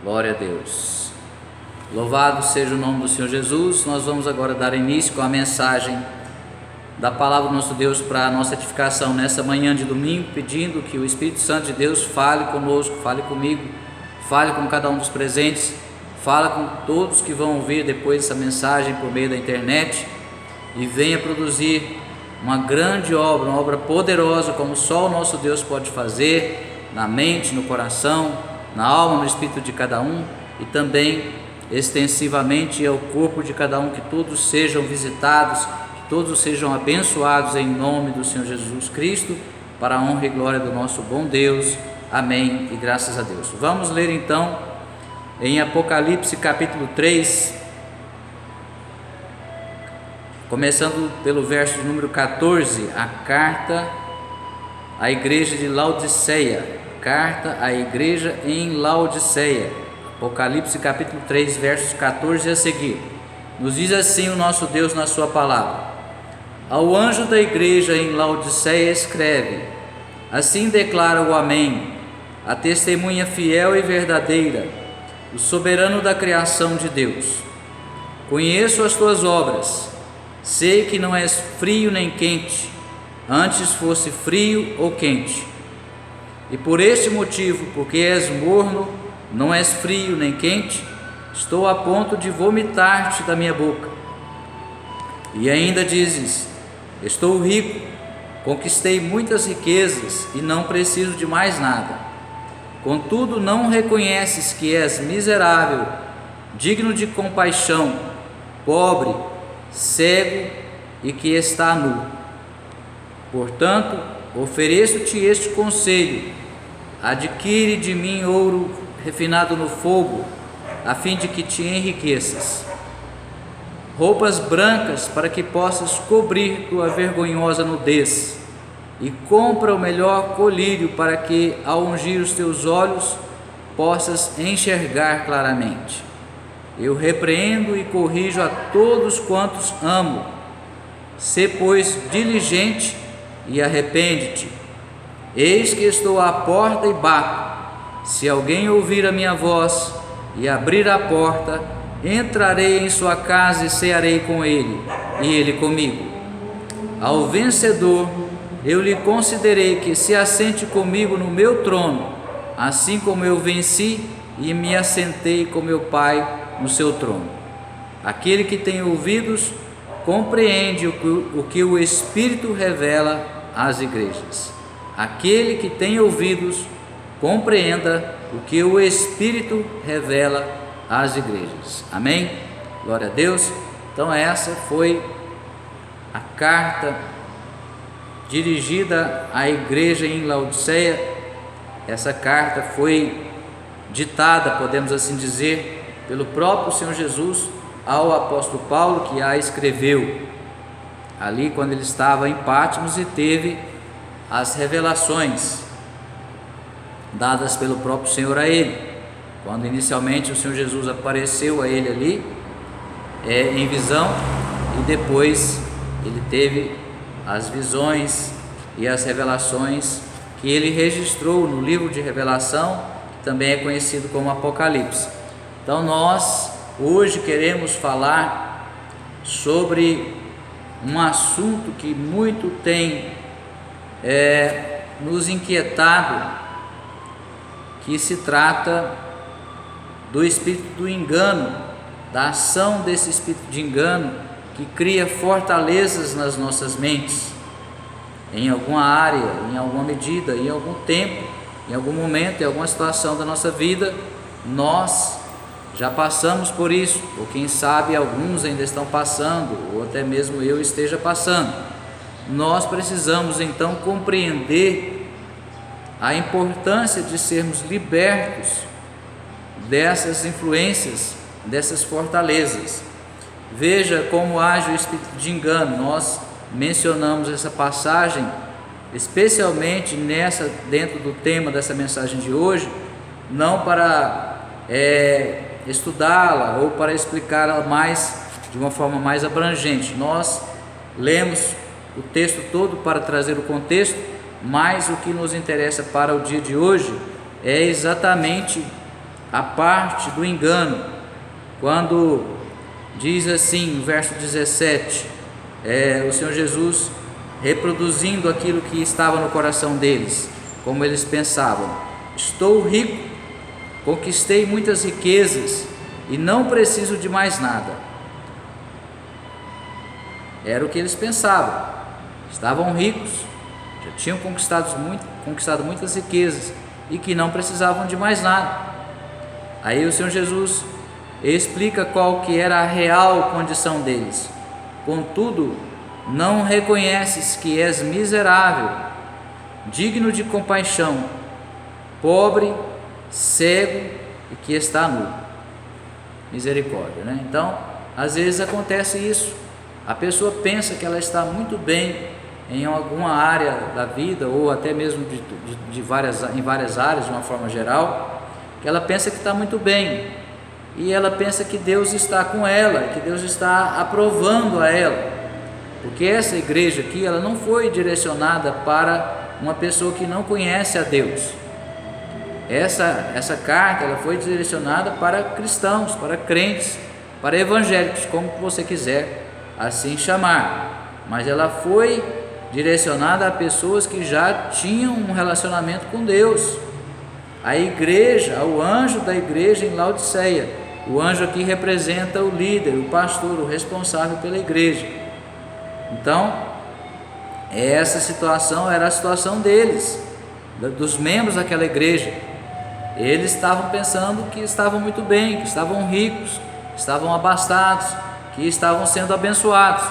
Glória a Deus. Louvado seja o nome do Senhor Jesus. Nós vamos agora dar início com a mensagem da palavra do nosso Deus para a nossa edificação nessa manhã de domingo, pedindo que o Espírito Santo de Deus fale conosco, fale comigo, fale com cada um dos presentes, fale com todos que vão ouvir depois essa mensagem por meio da internet e venha produzir uma grande obra, uma obra poderosa como só o nosso Deus pode fazer na mente, no coração, na alma, no espírito de cada um e também extensivamente ao corpo de cada um, que todos sejam visitados, que todos sejam abençoados em nome do Senhor Jesus Cristo, para a honra e glória do nosso bom Deus. Amém e graças a Deus. Vamos ler então em Apocalipse capítulo 3, começando pelo verso de número 14, a carta à igreja de Laodiceia. Carta à igreja em Laodiceia, Apocalipse capítulo 3, versos 14 a seguir. Nos diz assim o nosso Deus na sua palavra: ao anjo da igreja em Laodiceia escreve: assim declara o Amém, a testemunha fiel e verdadeira, o soberano da criação de Deus. Conheço as tuas obras, sei que não és frio nem quente, antes fosse frio ou quente. E por este motivo, porque és morno, não és frio nem quente, estou a ponto de vomitar-te da minha boca. E ainda dizes: estou rico, conquistei muitas riquezas e não preciso de mais nada. Contudo, não reconheces que és miserável, digno de compaixão, pobre, cego e que está nu. Portanto, ofereço-te este conselho: adquire de mim ouro refinado no fogo, a fim de que te enriqueças, roupas brancas para que possas cobrir tua vergonhosa nudez, e compra o melhor colírio para que, ao ungir os teus olhos, possas enxergar claramente. Eu repreendo e corrijo a todos quantos amo. Sê, pois, diligente e arrepende-te. Eis que estou à porta e bato. Se alguém ouvir a minha voz e abrir a porta, entrarei em sua casa e cearei com ele, e ele comigo. Ao vencedor, eu lhe concederei que se assente comigo no meu trono, assim como eu venci e me assentei com meu Pai no seu trono. Aquele que tem ouvidos, compreende o que o Espírito revela às igrejas. Aquele que tem ouvidos, compreenda o que o Espírito revela às igrejas. Amém? Glória a Deus. Então essa foi a carta dirigida à igreja em Laodiceia. Essa carta foi ditada, podemos assim dizer, pelo próprio Senhor Jesus ao apóstolo Paulo, que a escreveu ali quando ele estava em Patmos e teve as revelações dadas pelo próprio Senhor a ele, quando inicialmente o Senhor Jesus apareceu a ele ali em visão, e depois ele teve as visões e as revelações que ele registrou no livro de Revelação, que também é conhecido como Apocalipse. Então nós hoje queremos falar sobre um assunto que muito tem nos inquietado, que se trata do espírito do engano, da ação desse espírito de engano que cria fortalezas nas nossas mentes, em alguma área, em alguma medida, em algum tempo, em algum momento, em alguma situação da nossa vida. Nós já passamos por isso, ou quem sabe alguns ainda estão passando, ou até mesmo eu esteja passando. Nós precisamos então compreender a importância de sermos libertos dessas influências, dessas fortalezas. Veja como age o espírito de engano. Nós mencionamos essa passagem especialmente dentro do tema dessa mensagem de hoje, não para estudá-la ou para explicá-la mais de uma forma mais abrangente. Nós lemos o texto todo para trazer o contexto, mas o que nos interessa para o dia de hoje é exatamente a parte do engano, quando diz assim, no verso 17, o Senhor Jesus reproduzindo aquilo que estava no coração deles, como eles pensavam: estou rico, conquistei muitas riquezas e não preciso de mais nada. Era o que eles pensavam, estavam ricos, já tinham conquistado muitas riquezas e que não precisavam de mais nada. Aí o Senhor Jesus explica qual que era a real condição deles. Contudo, não reconheces que és miserável, digno de compaixão, pobre, cego e que está nu. Misericórdia, né? Então, às vezes acontece isso. A pessoa pensa que ela está muito bem em alguma área da vida, ou até mesmo em várias áreas, de uma forma geral, que ela pensa que está muito bem, e ela pensa que Deus está com ela, que Deus está aprovando a ela, porque essa igreja aqui, ela não foi direcionada para uma pessoa que não conhece a Deus. Essa carta, ela foi direcionada para cristãos, para crentes, para evangélicos, como você quiser assim chamar, mas ela foi direcionada a pessoas que já tinham um relacionamento com Deus. A igreja, ao anjo da igreja em Laodiceia, o anjo aqui representa o líder, o pastor, o responsável pela igreja. Então, essa situação era a situação deles, dos membros daquela igreja. Eles estavam pensando que estavam muito bem, que estavam ricos, que estavam abastados, que estavam sendo abençoados,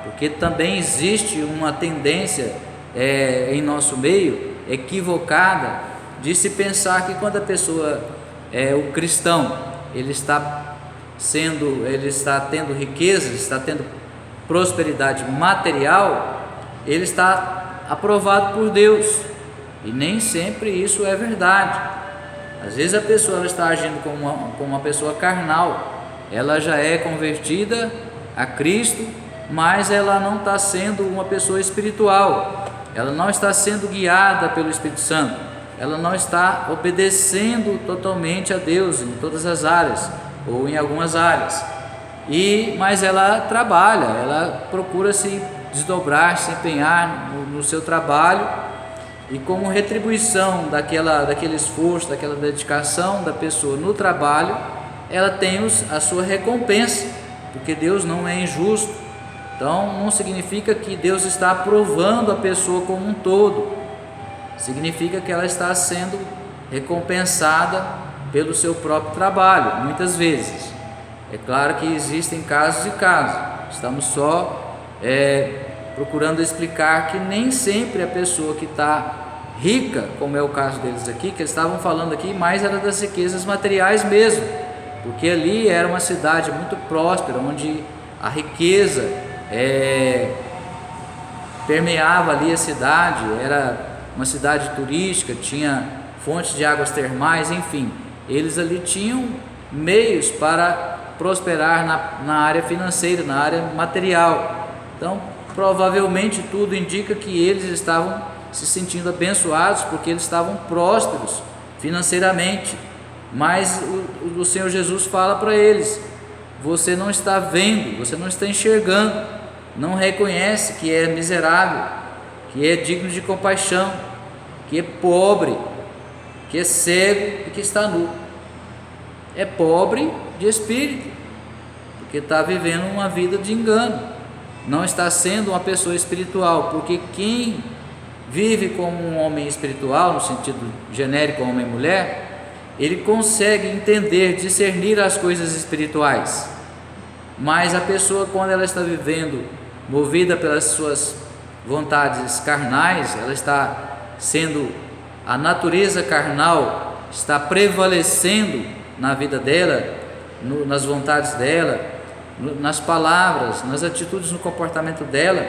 porque também existe uma tendência em nosso meio equivocada de se pensar que quando a pessoa o cristão, ele está tendo riqueza, está tendo prosperidade material, ele está aprovado por Deus, e nem sempre isso é verdade. Às vezes a pessoa ela está agindo como uma pessoa carnal, ela já é convertida a Cristo, mas ela não está sendo uma pessoa espiritual, ela não está sendo guiada pelo Espírito Santo, ela não está obedecendo totalmente a Deus em todas as áreas, ou em algumas áreas, mas ela trabalha, ela procura se desdobrar, se empenhar no seu trabalho, e como retribuição daquele esforço, daquela dedicação da pessoa no trabalho, ela tem a sua recompensa, porque Deus não é injusto. Então não significa que Deus está aprovando a pessoa como um todo, significa que ela está sendo recompensada pelo seu próprio trabalho, muitas vezes. É claro que existem casos e casos, estamos só procurando explicar que nem sempre a pessoa que está rica, como é o caso deles aqui, que eles estavam falando aqui, mais era das riquezas materiais mesmo, porque ali era uma cidade muito próspera, onde a riqueza permeava ali a cidade, era uma cidade turística, tinha fontes de águas termais, enfim, eles ali tinham meios para prosperar na área financeira, na área material. Então, provavelmente tudo indica que eles estavam se sentindo abençoados, porque eles estavam prósperos financeiramente. Mas o Senhor Jesus fala para eles: você não está vendo, você não está enxergando, não reconhece que é miserável, que é digno de compaixão, que é pobre, que é cego e que está nu. É pobre de espírito, porque está vivendo uma vida de engano, não está sendo uma pessoa espiritual, porque quem vive como um homem espiritual, no sentido genérico, homem e mulher, ele consegue entender, discernir as coisas espirituais. Mas a pessoa, quando ela está vivendo movida pelas suas vontades carnais, ela está sendo, a natureza carnal está prevalecendo na vida dela, nas vontades dela, nas palavras, nas atitudes, no comportamento dela,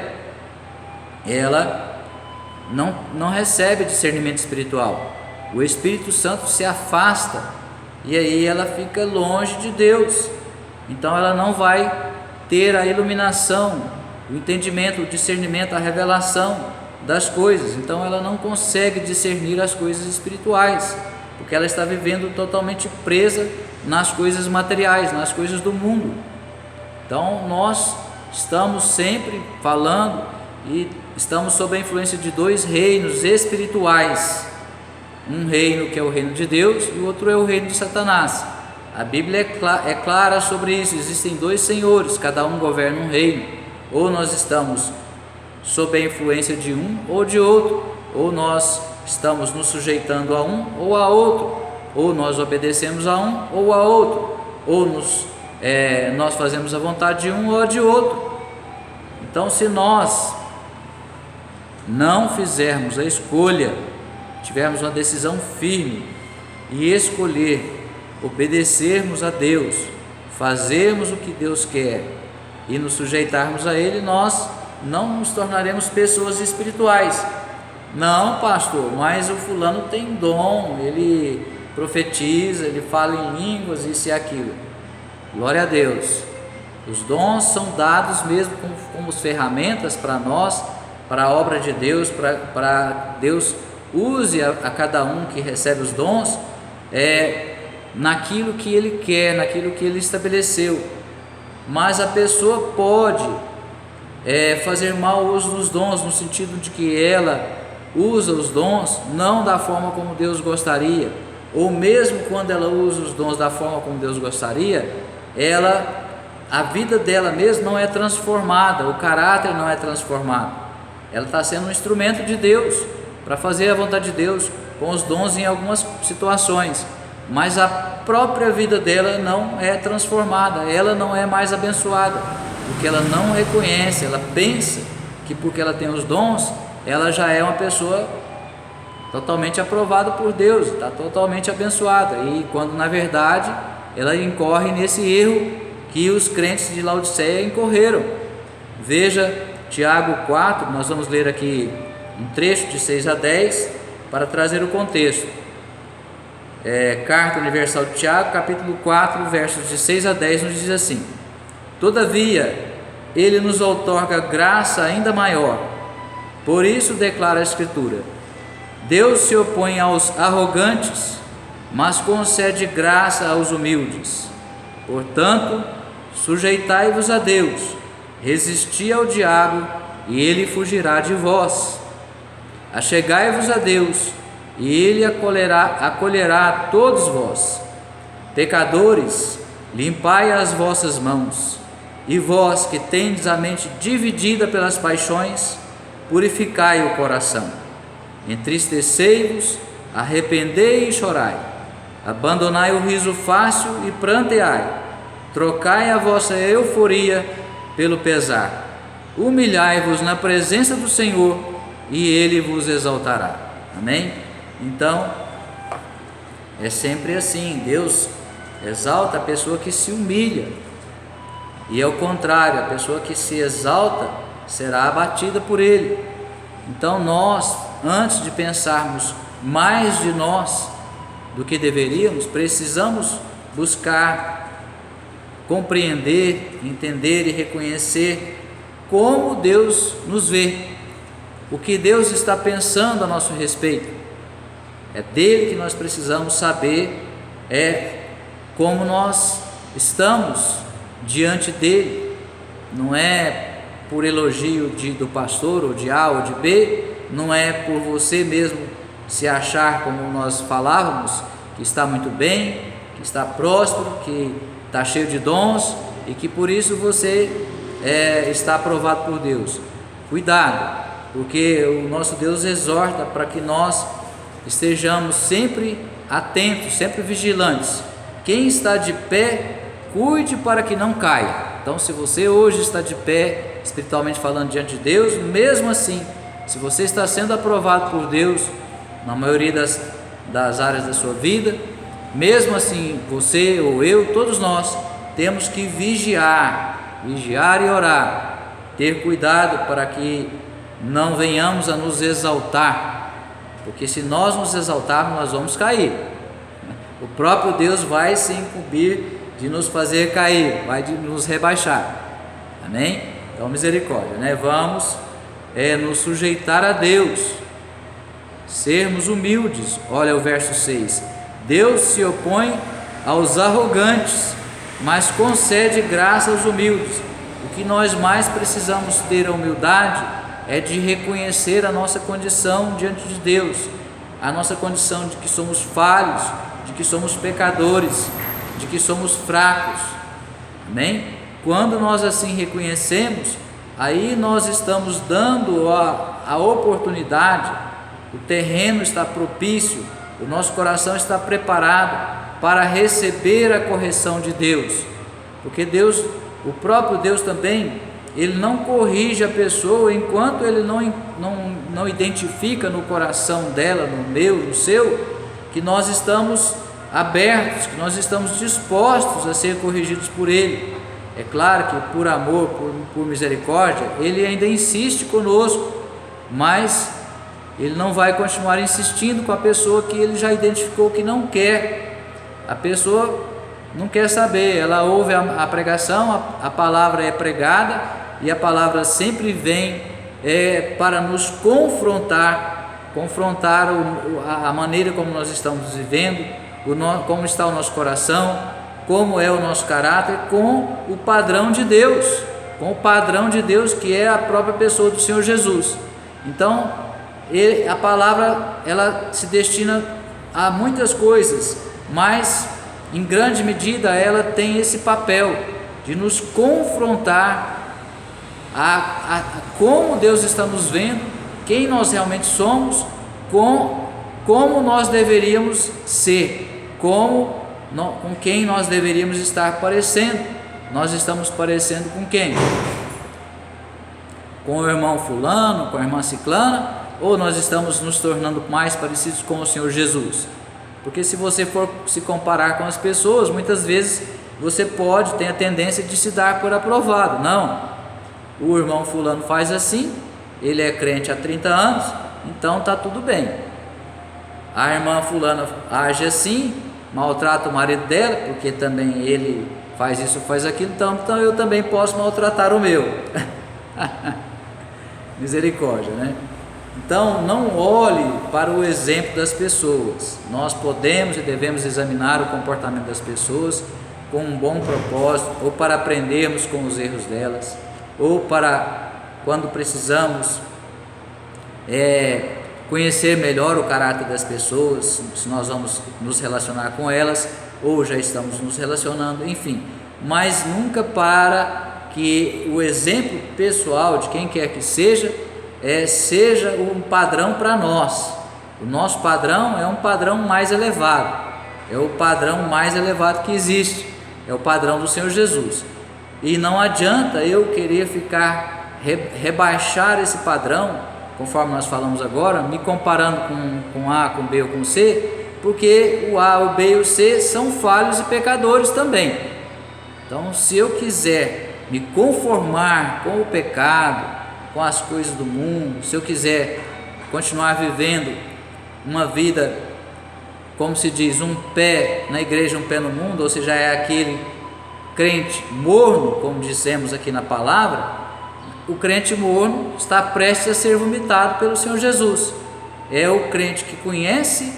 ela não recebe discernimento espiritual. O Espírito Santo se afasta e aí ela fica longe de Deus. Então ela não vai ter a iluminação, o entendimento, o discernimento, a revelação das coisas. Então ela não consegue discernir as coisas espirituais, porque ela está vivendo totalmente presa nas coisas materiais, nas coisas do mundo. Então nós estamos sempre falando e estamos sob a influência de dois reinos espirituais, um reino que é o reino de Deus e o outro é o reino de Satanás. A Bíblia é clara sobre isso. Existem dois senhores, cada um governa um reino. Ou nós estamos sob a influência de um ou de outro, ou nós estamos nos sujeitando a um ou a outro, ou nós obedecemos a um ou a outro, ou nós fazemos a vontade de um ou a de outro. Então, se nós não fizermos a escolha, tivermos uma decisão firme e escolher obedecermos a Deus, fazermos o que Deus quer e nos sujeitarmos a Ele, nós não nos tornaremos pessoas espirituais. Não, pastor, mas o fulano tem dom, ele profetiza, ele fala em línguas, isso e aquilo. Glória a Deus. Os dons são dados mesmo como ferramentas para nós, para a obra de Deus, para Deus use a cada um que recebe os dons naquilo que Ele quer, naquilo que Ele estabeleceu. Mas a pessoa pode fazer mau uso dos dons, no sentido de que ela usa os dons não da forma como Deus gostaria, ou mesmo quando ela usa os dons da forma como Deus gostaria, a vida dela mesmo não é transformada, o caráter não é transformado. Ela está sendo um instrumento de Deus para fazer a vontade de Deus com os dons em algumas situações, mas a própria vida dela não é transformada, ela não é mais abençoada, porque ela não reconhece, ela pensa que porque ela tem os dons, ela já é uma pessoa totalmente aprovada por Deus, está totalmente abençoada, e quando na verdade ela incorre nesse erro que os crentes de Laodiceia incorreram. Veja Tiago 4, nós vamos ler aqui um trecho de 6 a 10 para trazer o contexto. Carta Universal de Tiago, capítulo 4, versos de 6 a 10, nos diz assim: todavia, Ele nos outorga graça ainda maior. Por isso declara a Escritura: Deus se opõe aos arrogantes, mas concede graça aos humildes. Portanto, sujeitai-vos a Deus, resisti ao diabo, e ele fugirá de vós. Achegai-vos a Deus, e ele acolherá a todos vós. Pecadores, limpai as vossas mãos, e vós que tendes a mente dividida pelas paixões, purificai o coração. Entristecei-vos, arrependei e chorai. Abandonai o riso fácil e pranteai. Trocai a vossa euforia pelo pesar. Humilhai-vos na presença do Senhor, e Ele vos exaltará. Amém? Então, é sempre assim, Deus exalta a pessoa que se humilha, e ao contrário, a pessoa que se exalta será abatida por Ele. Então nós, antes de pensarmos mais de nós do que deveríamos, precisamos buscar compreender, entender e reconhecer como Deus nos vê, o que Deus está pensando a nosso respeito. É dele que nós precisamos saber como nós estamos diante dele. Não é por elogio do pastor ou de A ou de B, não é por você mesmo se achar, como nós falávamos, que está muito bem, que está próspero, que está cheio de dons e que por isso você está aprovado por Deus. Cuidado, porque o nosso Deus exorta para que nós estejamos sempre atentos, sempre vigilantes. Quem está de pé, cuide para que não caia. Então, se você hoje está de pé, espiritualmente falando, diante de Deus, mesmo assim, se você está sendo aprovado por Deus na maioria das áreas da sua vida, mesmo assim, você ou eu, todos nós, temos que vigiar e orar, ter cuidado para que não venhamos a nos exaltar, porque se nós nos exaltarmos, nós vamos cair. O próprio Deus vai se incumbir de nos fazer cair, vai de nos rebaixar. Amém? Então, misericórdia, né? Vamos nos sujeitar a Deus, sermos humildes. Olha o verso 6: Deus se opõe aos arrogantes, mas concede graça aos humildes. O que nós mais precisamos ter a humildade é de reconhecer a nossa condição diante de Deus, a nossa condição de que somos falhos, de que somos pecadores, de que somos fracos. Amém? Quando nós assim reconhecemos, aí nós estamos dando a oportunidade, o terreno está propício, o nosso coração está preparado para receber a correção de Deus, porque Deus, o próprio Deus também, Ele não corrige a pessoa enquanto Ele não identifica no coração dela, no meu, no seu, que nós estamos abertos, que nós estamos dispostos a ser corrigidos por Ele. É claro que por amor, por misericórdia, Ele ainda insiste conosco, mas Ele não vai continuar insistindo com a pessoa que Ele já identificou que não quer. A pessoa não quer saber, ela ouve a pregação, a palavra é pregada, e a palavra sempre vem para nos confrontar a maneira como nós estamos vivendo, como está o nosso coração, como é o nosso caráter, com o padrão de Deus, que é a própria pessoa do Senhor Jesus. Então, a palavra, ela se destina a muitas coisas, mas em grande medida ela tem esse papel de nos confrontar a como Deus está nos vendo, quem nós realmente somos, como nós deveríamos ser, com quem nós deveríamos estar parecendo. Nós estamos parecendo com quem? Com o irmão fulano, com a irmã ciclana, ou nós estamos nos tornando mais parecidos com o Senhor Jesus? Porque se você for se comparar com as pessoas, muitas vezes você tem a tendência de se dar por aprovado. Não, o irmão fulano faz assim, ele é crente há 30 anos, então está tudo bem. A irmã fulana age assim, maltrata o marido dela, porque também ele faz isso, faz aquilo, então eu também posso maltratar o meu. Misericórdia, né? Então não olhe para o exemplo das pessoas. Nós podemos e devemos examinar o comportamento das pessoas com um bom propósito, ou para aprendermos com os erros delas, ou para quando precisamos conhecer melhor o caráter das pessoas, se nós vamos nos relacionar com elas, ou já estamos nos relacionando, enfim, mas nunca para que o exemplo pessoal de quem quer que seja um padrão para nós. O nosso padrão é um padrão mais elevado, é o padrão mais elevado que existe, é o padrão do Senhor Jesus. E não adianta eu querer rebaixar esse padrão, conforme nós falamos agora, me comparando com A, com B ou com C, porque o A, o B e o C são falhos e pecadores também. Então, se eu quiser me conformar com o pecado, com as coisas do mundo, se eu quiser continuar vivendo uma vida, como se diz, um pé na igreja, um pé no mundo, ou seja, é aquele crente morno, como dissemos aqui na palavra, o crente morno está prestes a ser vomitado pelo Senhor Jesus. É o crente que conhece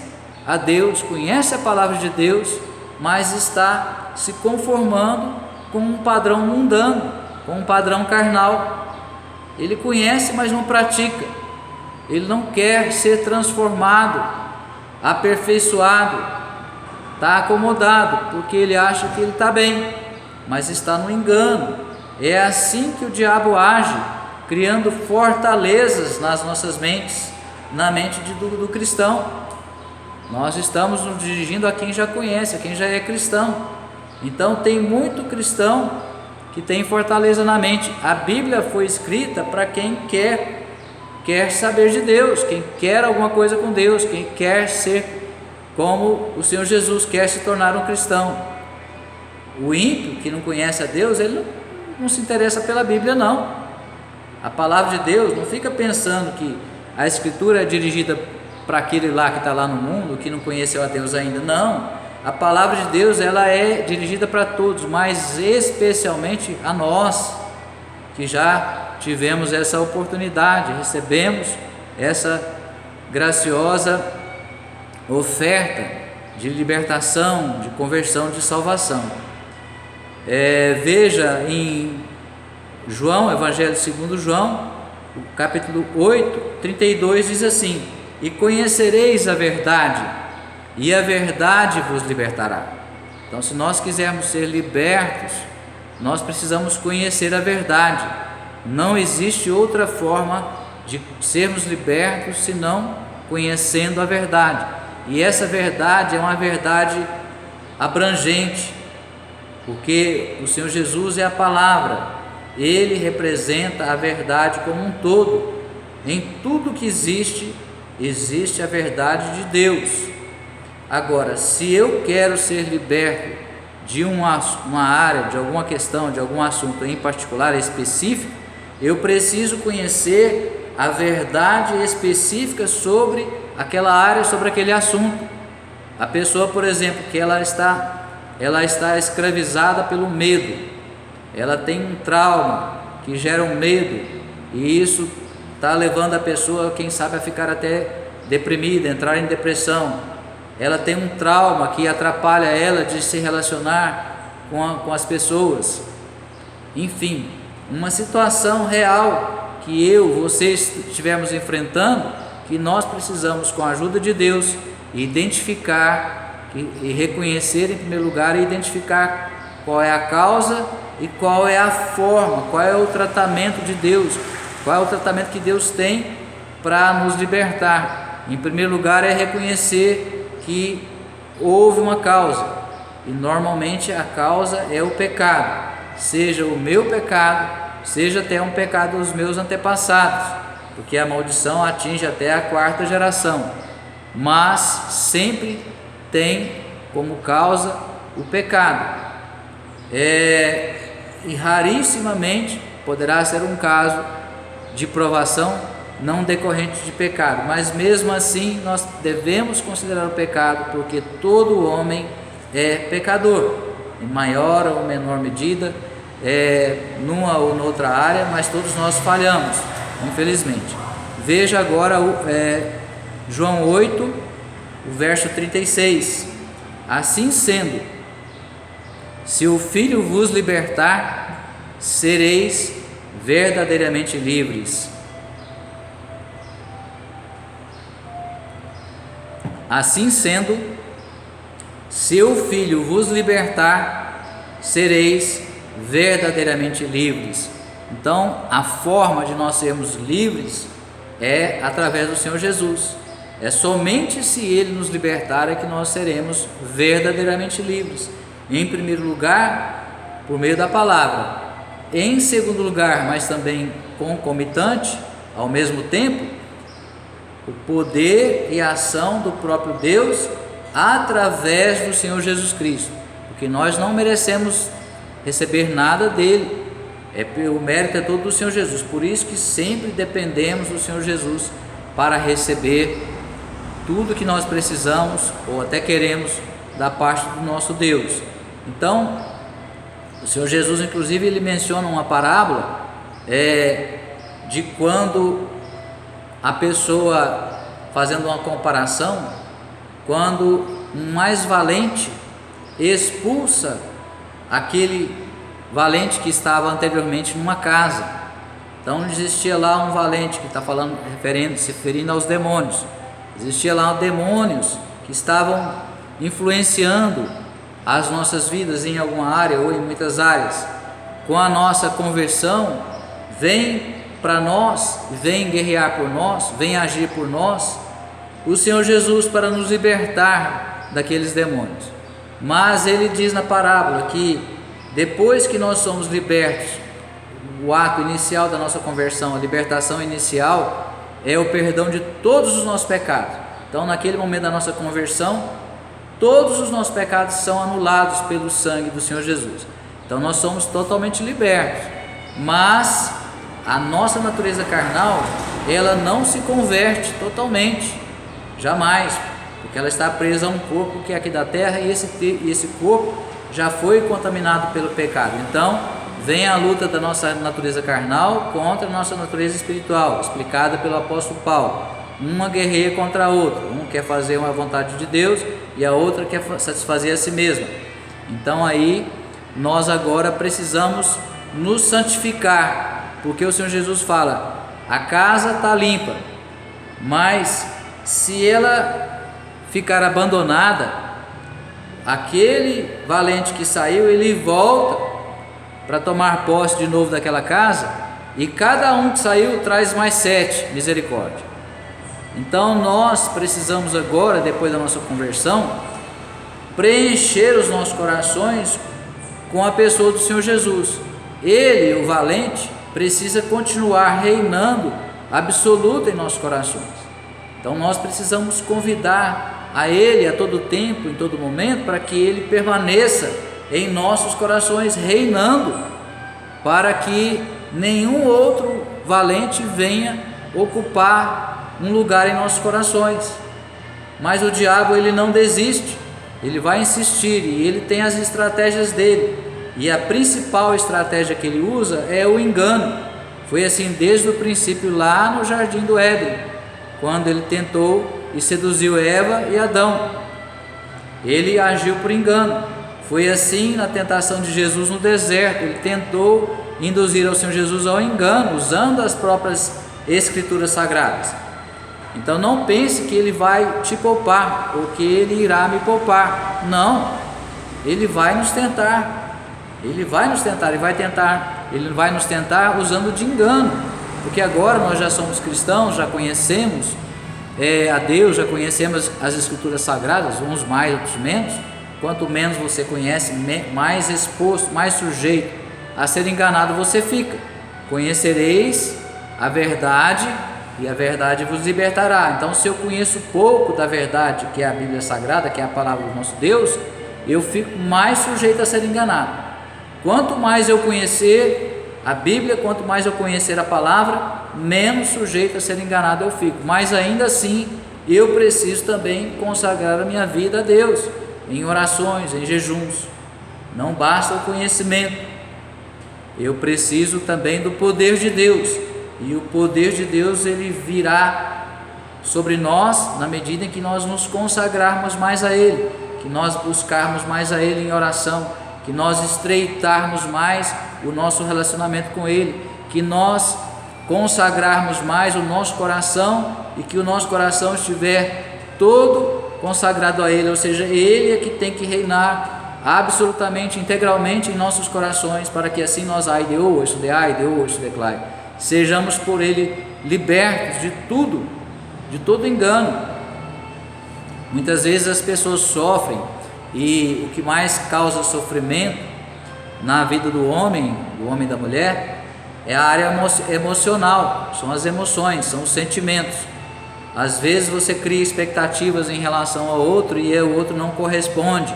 a Deus, conhece a palavra de Deus, mas está se conformando com um padrão mundano, com um padrão carnal. Ele conhece, mas não pratica. Ele não quer ser transformado, aperfeiçoado, está acomodado, porque ele acha que ele está bem, mas está no engano. É assim que o diabo age, criando fortalezas nas nossas mentes, na mente do cristão. Nós estamos nos dirigindo a quem já conhece, a quem já é cristão. Então tem muito cristão que tem fortaleza na mente. A Bíblia foi escrita para quem quer saber de Deus, quem quer alguma coisa com Deus, quem quer ser como o Senhor Jesus, quer se tornar um cristão. O ímpio que não conhece a Deus, ele não se interessa pela Bíblia, não. A palavra de Deus, não fica pensando que a Escritura é dirigida para aquele lá que está lá no mundo, que não conheceu a Deus ainda. Não, a palavra de Deus, ela é dirigida para todos, mas especialmente a nós, que já tivemos essa oportunidade, recebemos essa graciosa oferta de libertação, de conversão, de salvação. Veja em João, Evangelho segundo João, o capítulo 8, 32 diz assim: e conhecereis a verdade, e a verdade vos libertará. Então, se nós quisermos ser libertos, nós precisamos conhecer a verdade. Não existe outra forma de sermos libertos senão conhecendo a verdade. E essa verdade é uma verdade abrangente, porque o Senhor Jesus é a palavra. Ele representa a verdade como um todo. Em tudo que existe, existe a verdade de Deus. Agora, se eu quero ser liberto de uma área, de alguma questão, de algum assunto em particular, específico, eu preciso conhecer a verdade específica sobre aquela área, sobre aquele assunto. A pessoa, por exemplo, que ela está escravizada pelo medo, ela tem um trauma que gera um medo, e isso está levando a pessoa, quem sabe, a ficar até deprimida, entrar em depressão. Ela tem um trauma que atrapalha ela de se relacionar com as pessoas. Enfim, uma situação real que vocês estivermos enfrentando, que nós precisamos, com a ajuda de Deus, identificar e reconhecer em primeiro lugar, e identificar qual é a causa e qual é a forma, qual é o tratamento de Deus, qual é o tratamento que Deus tem para nos libertar. Em primeiro lugar, é reconhecer que houve uma causa, e normalmente a causa é o pecado, seja o meu pecado, seja até um pecado dos meus antepassados, porque a maldição atinge até a 4ª geração, mas sempre tem como causa o pecado. E rarissimamente poderá ser um caso de provação não decorrente de pecado, mas mesmo assim nós devemos considerar o pecado, porque todo homem é pecador, em maior ou menor medida, numa ou noutra área, mas todos nós falhamos, infelizmente. Veja agora João 8, o verso 36: assim sendo, se o Filho vos libertar, sereis verdadeiramente livres. Assim sendo, se o Filho vos libertar, sereis verdadeiramente livres. Então, a forma de nós sermos livres é através do Senhor Jesus. É somente se Ele nos libertar é que nós seremos verdadeiramente livres. Em primeiro lugar, por meio da palavra. Em segundo lugar, mas também concomitante, ao mesmo tempo, o poder e a ação do próprio Deus através do Senhor Jesus Cristo, porque nós não merecemos receber nada dele, o mérito é todo do Senhor Jesus. Por isso que sempre dependemos do Senhor Jesus para receber tudo que nós precisamos ou até queremos da parte do nosso Deus. Então, o Senhor Jesus, inclusive, ele menciona uma parábola de quando a pessoa, fazendo uma comparação, quando um mais valente expulsa aquele valente que estava anteriormente numa casa. Então existia lá um valente que está falando, se referindo aos demônios. Existia lá demônios que estavam influenciando as nossas vidas em alguma área ou em muitas áreas. Com a nossa conversão, vem para nós, vem guerrear por nós, vem agir por nós o Senhor Jesus para nos libertar daqueles demônios. Mas ele diz na parábola que depois que nós somos libertos, o ato inicial da nossa conversão, a libertação inicial, é o perdão de todos os nossos pecados. Então, naquele momento da nossa conversão, todos os nossos pecados são anulados pelo sangue do Senhor Jesus. Então nós somos totalmente libertos, mas a nossa natureza carnal, ela não se converte totalmente, jamais, porque ela está presa a um corpo que é aqui da terra, e esse corpo já foi contaminado pelo pecado. Então vem a luta da nossa natureza carnal contra a nossa natureza espiritual, explicada pelo apóstolo Paulo. Uma guerreia contra a outra, um quer fazer uma vontade de Deus e a outra quer satisfazer a si mesma. Então aí nós agora precisamos nos santificar, porque o Senhor Jesus fala: a casa está limpa, mas se ela ficar abandonada, aquele valente que saiu, ele volta para tomar posse de novo daquela casa, e cada um que saiu traz mais 7, misericórdia. Então nós precisamos agora, depois da nossa conversão, preencher os nossos corações com a pessoa do Senhor Jesus. Ele, o valente, precisa continuar reinando absoluto em nossos corações. Então nós precisamos convidar a Ele a todo tempo, em todo momento, para que Ele permaneça em nossos corações, reinando, para que nenhum outro valente venha ocupar um lugar em nossos corações. Mas o diabo, ele não desiste, ele vai insistir, e ele tem as estratégias dele, e a principal estratégia que ele usa é o engano. Foi assim desde o princípio, lá no jardim do Éden, quando ele tentou e seduziu Eva e Adão. Ele agiu por engano. Foi assim na tentação de Jesus no deserto. Ele tentou induzir ao Senhor Jesus ao engano, usando as próprias escrituras sagradas. Então não pense que ele vai te poupar, ou que ele irá me poupar. Não, ele vai nos tentar. Ele vai nos tentar, ele vai nos tentar usando de engano, porque agora nós já somos cristãos, já conhecemos a Deus, já conhecemos as escrituras sagradas, uns mais, outros menos. Quanto menos você conhece, mais exposto, mais sujeito a ser enganado você fica. Conhecereis a verdade, e a verdade vos libertará. Então, se eu conheço pouco da verdade, que é a Bíblia Sagrada, que é a palavra do nosso Deus, eu fico mais sujeito a ser enganado. Quanto mais eu conhecer a Bíblia, quanto mais eu conhecer a palavra, menos sujeito a ser enganado eu fico. Mas ainda assim, eu preciso também consagrar a minha vida a Deus, em orações, em jejuns. Não basta o conhecimento, eu preciso também do poder de Deus, e o poder de Deus, ele virá sobre nós na medida em que nós nos consagrarmos mais a Ele, que nós buscarmos mais a Ele em oração, que nós estreitarmos mais o nosso relacionamento com Ele, que nós consagrarmos mais o nosso coração, e que o nosso coração estiver todo consagrado a Ele, ou seja, Ele é que tem que reinar absolutamente, integralmente em nossos corações, para que assim nós, sejamos por Ele libertos de tudo, de todo engano. Muitas vezes as pessoas sofrem, e o que mais causa sofrimento na vida do homem e da mulher, é a área emocional, são as emoções, são os sentimentos. Às vezes você cria expectativas em relação ao outro, e o outro não corresponde,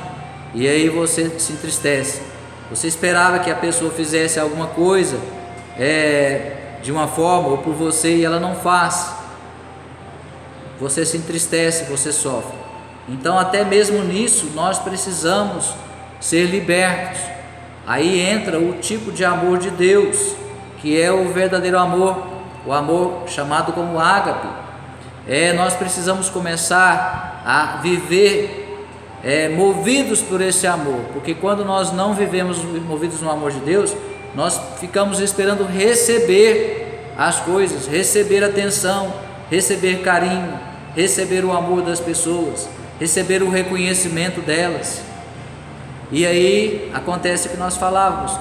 e aí você se entristece. Você esperava que a pessoa fizesse alguma coisa de uma forma ou por você, e ela não faz. Você se entristece, você sofre. Então até mesmo nisso nós precisamos ser libertos. Aí entra o tipo de amor de Deus, que é o verdadeiro amor, o amor chamado como ágape. Nós precisamos começar a viver movidos por esse amor, porque quando nós não vivemos movidos no amor de Deus, nós ficamos esperando receber as coisas, receber atenção, receber carinho, receber o amor das pessoas, receber o reconhecimento delas. E aí acontece o que nós falávamos,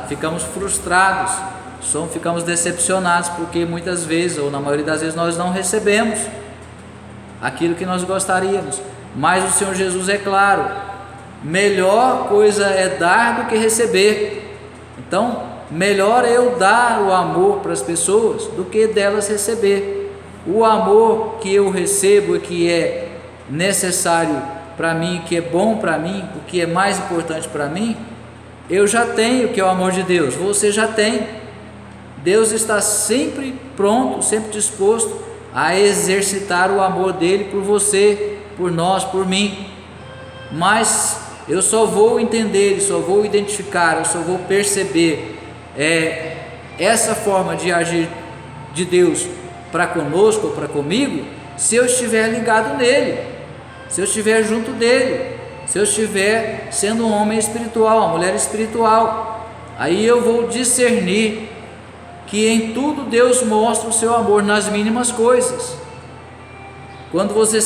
ficamos frustrados, ficamos decepcionados, porque muitas vezes, ou na maioria das vezes, nós não recebemos aquilo que nós gostaríamos. Mas o Senhor Jesus é claro: melhor coisa é dar do que receber. Então, melhor eu dar o amor para as pessoas do que delas receber. O amor que eu recebo e que é necessário para mim, que é bom para mim, o que é mais importante para mim, eu já tenho, que é o amor de Deus. Você já tem. Deus está sempre pronto, sempre disposto a exercitar o amor dele por você, por nós, por mim. Mas eu só vou entender, só vou identificar, eu só vou perceber essa forma de agir de Deus para conosco ou para comigo, se eu estiver ligado nele. se eu estiver junto dele, se eu estiver sendo um homem espiritual, uma mulher espiritual. Aí eu vou discernir que em tudo Deus mostra o seu amor nas mínimas coisas. Quando você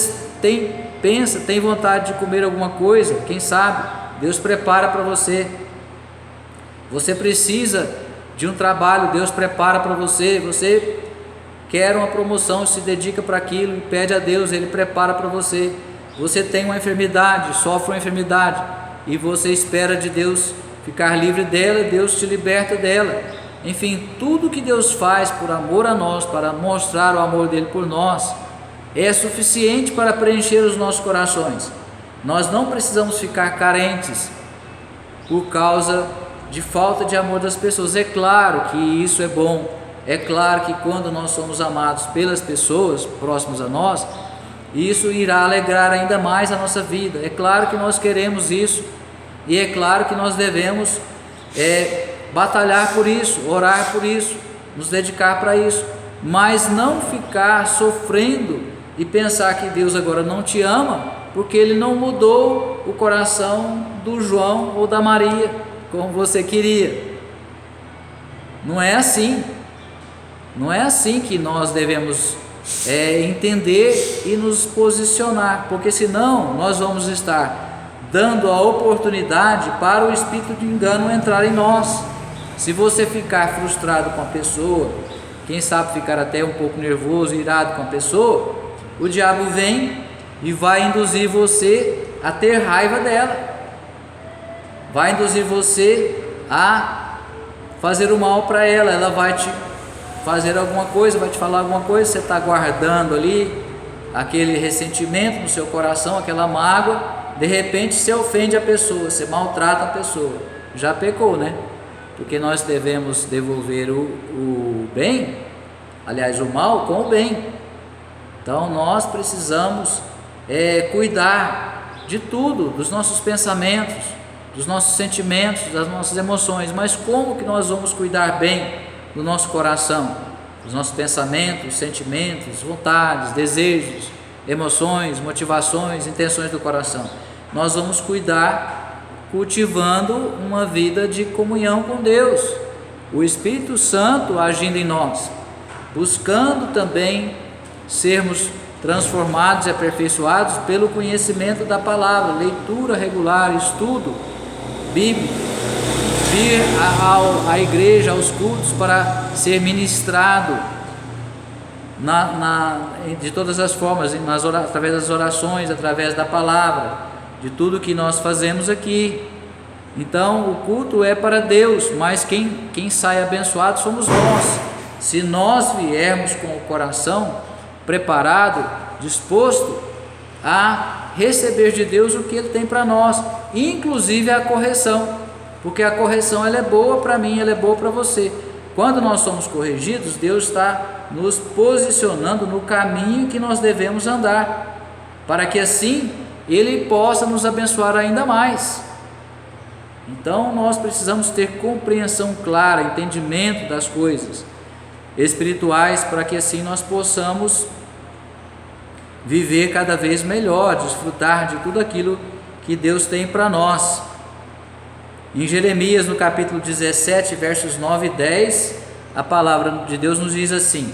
tem vontade de comer alguma coisa, quem sabe, Deus prepara para você. Você precisa de um trabalho, Deus prepara para você. Você quer uma promoção, se dedica para aquilo e pede a Deus, Ele prepara para você. Você tem uma enfermidade, sofre uma enfermidade e você espera de Deus ficar livre dela, Deus te liberta dela. Enfim, tudo que Deus faz por amor a nós, para mostrar o amor dele por nós, é suficiente para preencher os nossos corações. Nós não precisamos ficar carentes por causa de falta de amor das pessoas. É claro que isso é bom, é claro que quando nós somos amados pelas pessoas próximas a nós, isso irá alegrar ainda mais a nossa vida. É claro que nós queremos isso, e é claro que nós devemos batalhar por isso, orar por isso, nos dedicar para isso, mas não ficar sofrendo e pensar que Deus agora não te ama, porque Ele não mudou o coração do João ou da Maria, como você queria. Não é assim. Não é assim que nós devemos entender e nos posicionar, porque senão nós vamos estar dando a oportunidade para o espírito de engano entrar em nós. Se você ficar frustrado com a pessoa, quem sabe ficar até um pouco nervoso, irado com a pessoa, o diabo vem e vai induzir você a ter raiva dela, vai induzir você a fazer o mal para ela. Ela vai te fazer alguma coisa, vai te falar alguma coisa, você está guardando ali aquele ressentimento no seu coração, aquela mágoa, de repente você ofende a pessoa, você maltrata a pessoa, já pecou, né? Porque nós devemos devolver o bem, aliás, o mal com o bem. Então nós precisamos cuidar de tudo, dos nossos pensamentos, dos nossos sentimentos, das nossas emoções. Mas como que nós vamos cuidar bem do nosso coração, dos nossos pensamentos, sentimentos, vontades, desejos, emoções, motivações, intenções do coração? Nós vamos cuidar cultivando uma vida de comunhão com Deus, o Espírito Santo agindo em nós, buscando também sermos transformados e aperfeiçoados pelo conhecimento da palavra, leitura regular, estudo bíblico, vir à igreja, aos cultos para ser ministrado de todas as formas, através das orações, através da palavra, de tudo que nós fazemos aqui. Então o culto é para Deus, mas quem sai abençoado somos nós, se nós viermos com o coração preparado, disposto a receber de Deus o que Ele tem para nós, inclusive a correção, porque a correção ela é boa para mim, ela é boa para você. Quando nós somos corrigidos, Deus está nos posicionando no caminho que nós devemos andar, para que assim Ele possa nos abençoar ainda mais. Então nós precisamos ter compreensão clara, entendimento das coisas espirituais, para que assim nós possamos viver cada vez melhor, desfrutar de tudo aquilo que Deus tem para nós. Em Jeremias, no capítulo 17, versos 9 e 10, a palavra de Deus nos diz assim: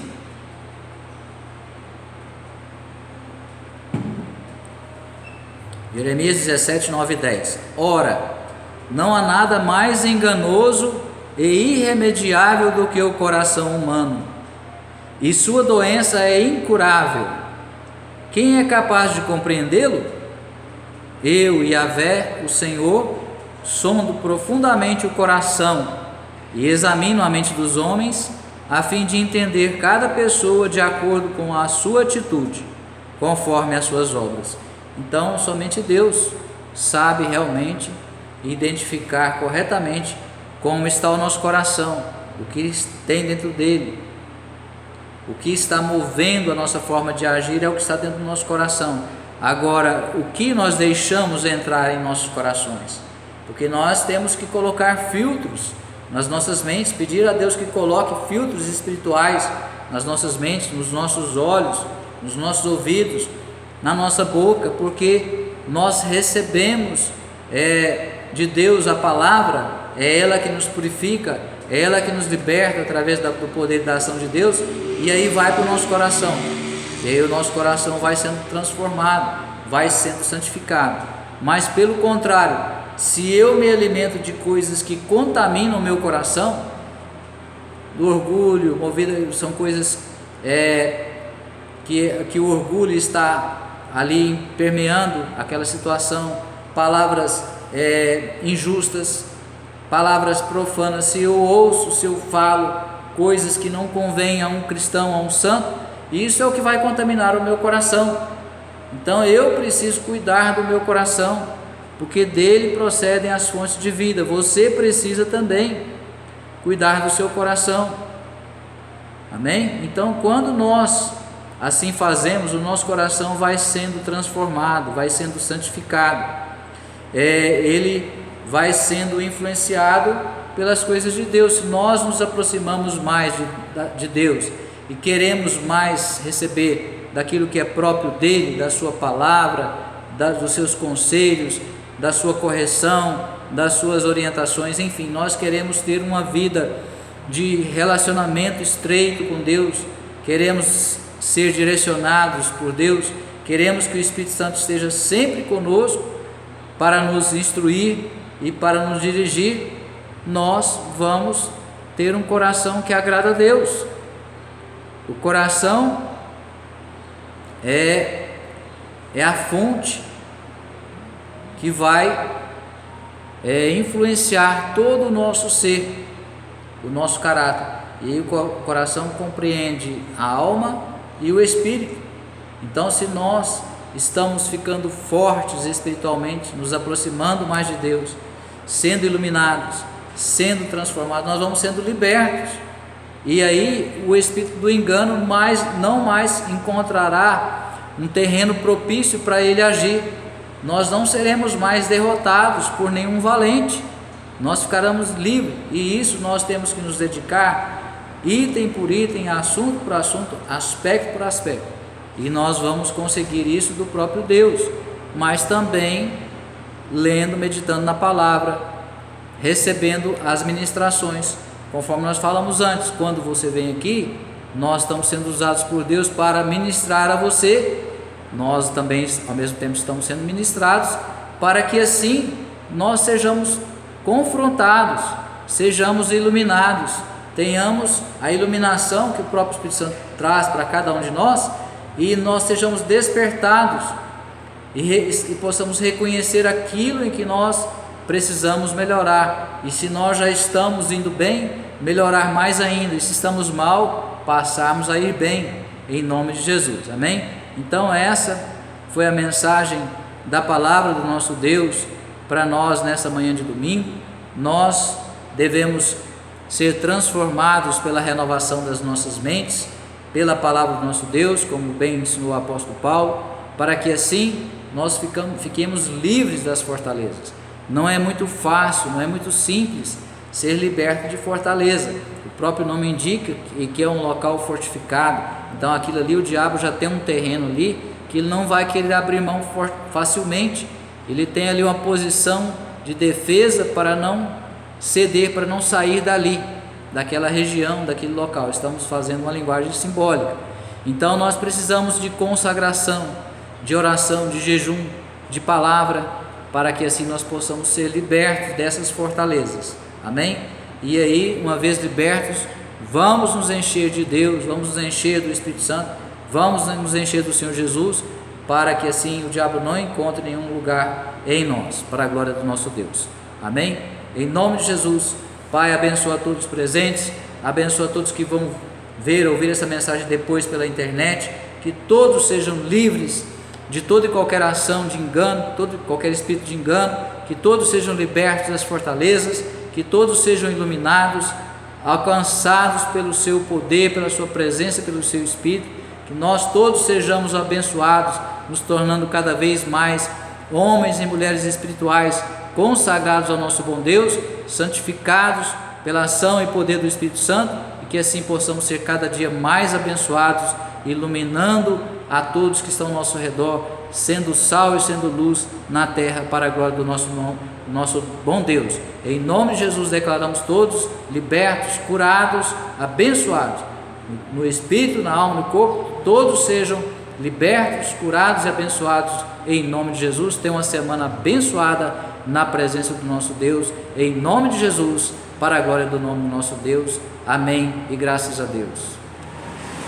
Jeremias 17, 9 e 10: Ora, não há nada mais enganoso e irremediável do que o coração humano, e sua doença é incurável. Quem é capaz de compreendê-lo? Eu, Yahvé, o Senhor, sondo profundamente o coração e examino a mente dos homens, a fim de entender cada pessoa de acordo com a sua atitude, conforme as suas obras. Então, somente Deus sabe realmente identificar corretamente como está o nosso coração, o que tem dentro dele. O que está movendo a nossa forma de agir é o que está dentro do nosso coração. Agora, o que nós deixamos entrar em nossos corações? Porque nós temos que colocar filtros nas nossas mentes, pedir a Deus que coloque filtros espirituais nas nossas mentes, nos nossos olhos, nos nossos ouvidos, na nossa boca, porque nós recebemos de Deus a palavra, é ela que nos purifica, é ela que nos liberta através do poder da ação de Deus, e aí vai para o nosso coração, e aí o nosso coração vai sendo transformado, vai sendo santificado. Mas pelo contrário, se eu me alimento de coisas que contaminam o meu coração, do orgulho, são coisas que o orgulho está ali permeando aquela situação, palavras injustas, palavras profanas, se eu ouço, se eu falo coisas que não convêm a um cristão, a um santo, isso é o que vai contaminar o meu coração. Então eu preciso cuidar do meu coração, porque dele procedem as fontes de vida. Você precisa também cuidar do seu coração, amém? Então, quando nós assim fazemos, o nosso coração vai sendo transformado, vai sendo santificado, ele vai sendo influenciado pelas coisas de Deus. Se nós nos aproximamos mais de Deus e queremos mais receber daquilo que é próprio dele, da sua palavra, dos seus conselhos, da sua correção, das suas orientações, enfim, nós queremos ter uma vida de relacionamento estreito com Deus, queremos ser direcionados por Deus, queremos que o Espírito Santo esteja sempre conosco para nos instruir e para nos dirigir. Nós vamos ter um coração que agrada a Deus. O coração é a fonte que vai influenciar todo o nosso ser, o nosso caráter. E o coração compreende a alma e o espírito. Então, se nós estamos ficando fortes espiritualmente, nos aproximando mais de Deus, sendo iluminados, sendo transformados, nós vamos sendo libertos. E aí o espírito do engano não mais encontrará um terreno propício para ele agir. Nós não seremos mais derrotados por nenhum valente, nós ficaremos livres, e isso nós temos que nos dedicar item por item, assunto por assunto, aspecto por aspecto, e nós vamos conseguir isso do próprio Deus, mas também lendo, meditando na palavra, recebendo as ministrações, conforme nós falamos antes. Quando você vem aqui, nós estamos sendo usados por Deus para ministrar a você, nós também ao mesmo tempo estamos sendo ministrados, para que assim nós sejamos confrontados, sejamos iluminados, tenhamos a iluminação que o próprio Espírito Santo traz para cada um de nós, e nós sejamos despertados e possamos reconhecer aquilo em que nós precisamos melhorar, e se nós já estamos indo bem, melhorar mais ainda, e se estamos mal, passarmos a ir bem, em nome de Jesus, amém? Então essa foi a mensagem da palavra do nosso Deus para nós nessa manhã de domingo. Nós devemos ser transformados pela renovação das nossas mentes, pela palavra do nosso Deus, como bem ensinou o apóstolo Paulo, para que assim nós fiquemos livres das fortalezas. Não é muito fácil, não é muito simples ser liberto de fortaleza. O próprio nome indica que é um local fortificado. Então aquilo ali, o diabo já tem um terreno ali que ele não vai querer abrir mão facilmente. Ele tem ali uma posição de defesa para não ceder, para não sair dali, daquela região, daquele local. Estamos fazendo uma linguagem simbólica. Então nós precisamos de consagração, de oração, de jejum, de palavra, para que assim nós possamos ser libertos dessas fortalezas, amém? E aí, uma vez libertos, vamos nos encher de Deus, vamos nos encher do Espírito Santo, vamos nos encher do Senhor Jesus, para que assim o diabo não encontre nenhum lugar em nós, para a glória do nosso Deus, amém? Em nome de Jesus, Pai, abençoa todos os presentes, abençoa todos que vão ouvir essa mensagem depois pela internet, que todos sejam livres de toda e qualquer ação de engano, todo e qualquer espírito de engano, que todos sejam libertos das fortalezas, que todos sejam iluminados, alcançados pelo seu poder, pela sua presença, pelo seu Espírito, que nós todos sejamos abençoados, nos tornando cada vez mais homens e mulheres espirituais, consagrados ao nosso bom Deus, santificados pela ação e poder do Espírito Santo, e que assim possamos ser cada dia mais abençoados, iluminando a todos que estão ao nosso redor, sendo sal e sendo luz na terra, para a glória do nosso bom Deus. Em nome de Jesus declaramos todos libertos, curados, abençoados, no espírito, na alma, no corpo, todos sejam libertos, curados e abençoados em nome de Jesus. Tenha uma semana abençoada na presença do nosso Deus, em nome de Jesus, para a glória do nome do nosso Deus. Amém e graças a Deus.